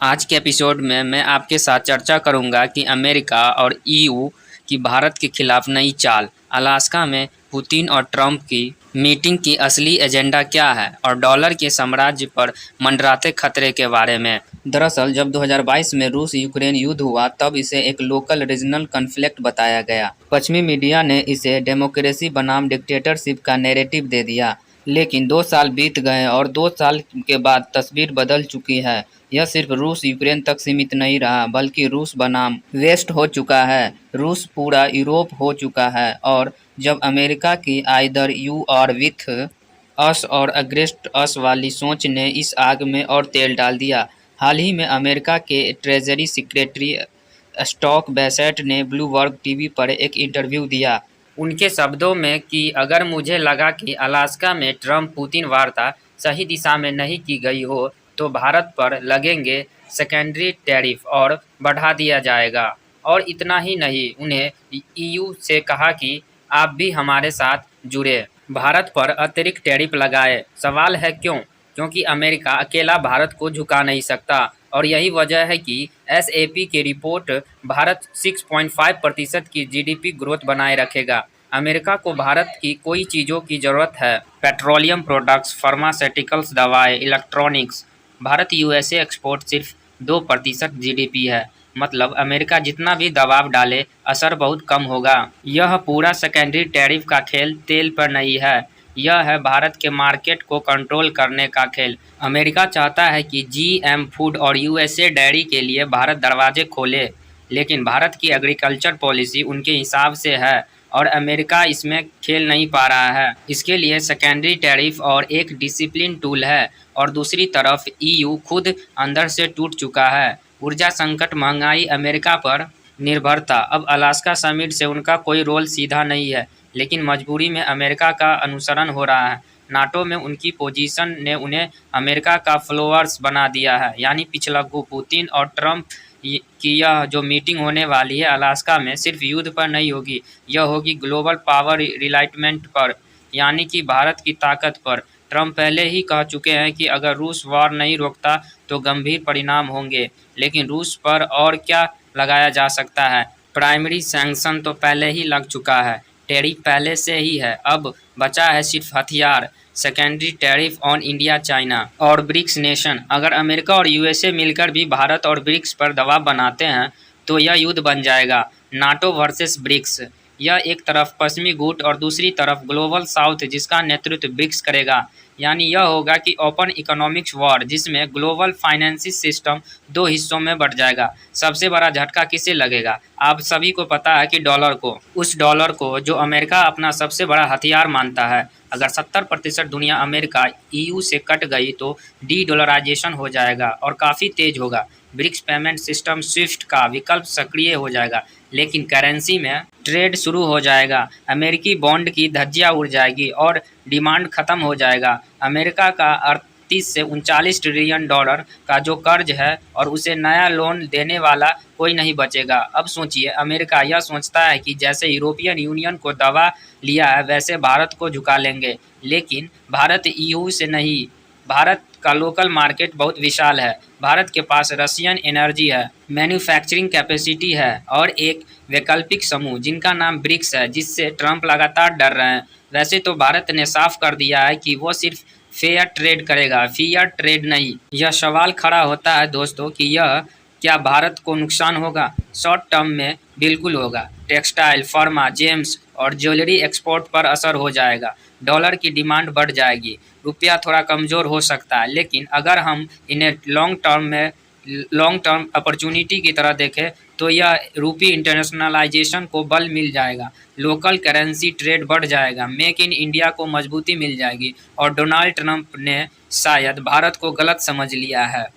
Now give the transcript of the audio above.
आज के एपिसोड में मैं आपके साथ चर्चा करूंगा कि अमेरिका और ईयू की भारत के खिलाफ नई चाल, अलास्का में पुतिन और ट्रंप की मीटिंग की असली एजेंडा क्या है और डॉलर के साम्राज्य पर मंडराते खतरे के बारे में। दरअसल जब 2022 में रूस यूक्रेन युद्ध हुआ तब इसे एक लोकल रीजनल कन्फ्लिक्ट बताया गया। पश्चिमी मीडिया ने इसे डेमोक्रेसी बनाम डिक्टेटरशिप का नैरेटिव दे दिया। लेकिन 2 साल बीत गए और 2 साल के बाद तस्वीर बदल चुकी है। यह सिर्फ रूस यूक्रेन तक सीमित नहीं रहा बल्कि रूस बनाम वेस्ट हो चुका है। रूस पूरा यूरोप हो चुका है और जब अमेरिका की either you are with us or against अस वाली सोच ने इस आग में और तेल डाल दिया। हाल ही में अमेरिका के ट्रेजरी सेक्रेटरी स्टॉक बेसेट ने ब्लूमबर्ग टीवी पर एक इंटरव्यू दिया। उनके शब्दों में कि अगर मुझे लगा कि अलास्का में ट्रंप पुतिन वार्ता सही दिशा में नहीं की गई हो तो भारत पर लगेंगे सेकेंडरी टैरिफ और बढ़ा दिया जाएगा। और इतना ही नहीं, उन्हें ईयू से कहा कि आप भी हमारे साथ जुड़े, भारत पर अतिरिक्त टैरिफ लगाए। सवाल है क्यों? क्योंकि अमेरिका अकेला भारत को झुका नहीं सकता और यही वजह है कि एसएपी की रिपोर्ट भारत 6.5% की जीडीपी ग्रोथ बनाए रखेगा। अमेरिका को भारत की कोई चीज़ों की ज़रूरत है, पेट्रोलियम प्रोडक्ट्स, फार्मास्यूटिकल्स, दवाएं, इलेक्ट्रॉनिक्स। भारत यूएसए एक्सपोर्ट सिर्फ 2% जीडीपी है, मतलब अमेरिका जितना भी दबाव डाले असर बहुत कम होगा। यह पूरा सेकेंडरी टैरिफ का खेल तेल पर नहीं है, यह है भारत के मार्केट को कंट्रोल करने का खेल। अमेरिका चाहता है कि जीएम फूड और यूएसए डेयरी के लिए भारत दरवाजे खोले, लेकिन भारत की एग्रीकल्चर पॉलिसी उनके हिसाब से है और अमेरिका इसमें खेल नहीं पा रहा है। इसके लिए सेकेंडरी टैरिफ और एक डिसिप्लिन टूल है और दूसरी तरफ ईयू खुद अंदर से टूट चुका है। ऊर्जा संकट, महंगाई, अमेरिका पर निर्भरता। अब अलास्का समिट से उनका कोई रोल सीधा नहीं है, लेकिन मजबूरी में अमेरिका का अनुसरण हो रहा है। नाटो में उनकी पोजीशन ने उन्हें अमेरिका का फॉलोअर्स बना दिया है, यानी पिछलग्गू। पुतिन और ट्रंप की यह जो मीटिंग होने वाली है अलास्का में सिर्फ युद्ध पर नहीं होगी, यह होगी ग्लोबल पावर रिलाइटमेंट पर, यानी कि भारत की ताकत पर। ट्रंप पहले ही कह चुके हैं कि अगर रूस वॉर नहीं रोकता तो गंभीर परिणाम होंगे। लेकिन रूस पर और क्या लगाया जा सकता है? प्राइमरी सैंक्शन तो पहले ही लग चुका है, टैरिफ पहले से ही है, अब बचा है सिर्फ हथियार, secondary tariff on India, China और ब्रिक्स नेशन। अगर अमेरिका और यूएसए मिलकर भी भारत और ब्रिक्स पर दबाव बनाते हैं तो यह युद्ध बन जाएगा, नाटो वर्सेस ब्रिक्स। यह एक तरफ पश्चिमी गुट और दूसरी तरफ ग्लोबल साउथ जिसका नेतृत्व ब्रिक्स करेगा। यानी यह होगा कि ओपन इकोनॉमिक्स वॉर जिसमें ग्लोबल फाइनेंसिस सिस्टम दो हिस्सों में बढ़ जाएगा। सबसे बड़ा झटका किसे लगेगा? आप सभी को पता है कि डॉलर को, उस डॉलर को जो अमेरिका अपना सबसे बड़ा हथियार मानता है। अगर 70% दुनिया अमेरिका ईयू से कट गई तो डी डॉलराइजेशन हो जाएगा और काफ़ी तेज होगा। ब्रिक्स पेमेंट सिस्टम स्विफ्ट का विकल्प सक्रिय हो जाएगा, लेकिन करेंसी में ट्रेड शुरू हो जाएगा। अमेरिकी बॉन्ड की धज्जियां उड़ जाएगी और डिमांड खत्म हो जाएगा। अमेरिका का 38 से 39 ट्रिलियन डॉलर का जो कर्ज है और उसे नया लोन देने वाला कोई नहीं बचेगा। अब सोचिए, अमेरिका यह सोचता है कि जैसे यूरोपियन यूनियन को दबा लिया है वैसे भारत को झुका लेंगे, लेकिन भारत ईयू से नहीं। भारत का लोकल मार्केट बहुत विशाल है। भारत के पास रशियन एनर्जी है, मैन्युफैक्चरिंग कैपेसिटी है और एक वैकल्पिक समूह जिनका नाम ब्रिक्स है, जिससे ट्रंप लगातार डर रहे हैं। वैसे तो भारत ने साफ कर दिया है कि वो सिर्फ फेयर ट्रेड करेगा, फियर ट्रेड नहीं। यह सवाल खड़ा होता है दोस्तों कि यह क्या भारत को नुकसान होगा? शॉर्ट टर्म में बिल्कुल होगा। टेक्सटाइल, फार्मा, जेम्स और ज्वेलरी एक्सपोर्ट पर असर हो जाएगा। डॉलर की डिमांड बढ़ जाएगी, रुपया थोड़ा कमज़ोर हो सकता है, लेकिन अगर हम इन्हें लॉन्ग टर्म अपॉर्चुनिटी की तरह देखें तो यह रूपी इंटरनेशनलाइजेशन को बल मिल जाएगा, लोकल करेंसी ट्रेड बढ़ जाएगा, मेक इन इंडिया को मजबूती मिल जाएगी और डोनाल्ड ट्रंप ने शायद भारत को गलत समझ लिया है।